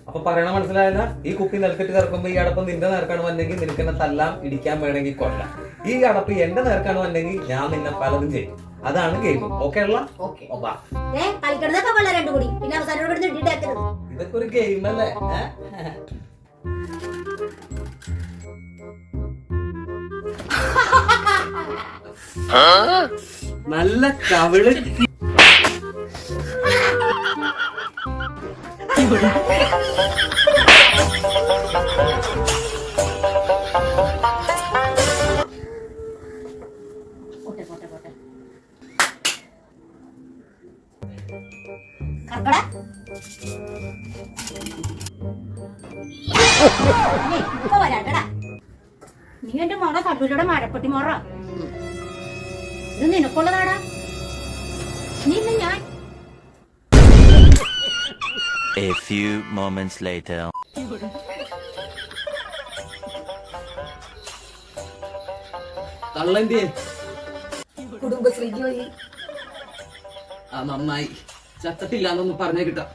അപ്പൊ പറയണ മനസ്സിലായല്ല, ഈ കുപ്പി നിലത്തിട്ട് കിടക്കുമ്പോ ഈ അടപ്പ് നിന്റെ നേർക്കാണ് വന്നെങ്കിൽ നിനക്ക് എന്നെ തല്ലാം, ഇടിക്കാൻ വേണമെങ്കിൽ കൊല്ലാം. ഈ അടപ്പ് എന്റെ നേർക്കാണ് വന്നെങ്കിൽ ഞാൻ നിന്നെ പലതും ചെയ്യും. അതാണ് ഗെയിം. ഓക്കെ ഉള്ള ഇതൊക്കെ ഒരു ഗെയിം അല്ലേ? നല്ല കവിള് നീ എന്റെ മോളെ തല്ലൂരുടെ മഴപ്പെട്ടി മോറ. ഇത് നിനക്കുള്ളതാടാ. നീ ഞാൻ A few moments later. തള്ളന്റെ കുടുംബശ്രീക്ക് പോയി. നന്നായി ചത്തട്ടില്ലാന്നൊന്ന് പറഞ്ഞേ കിട്ടാം.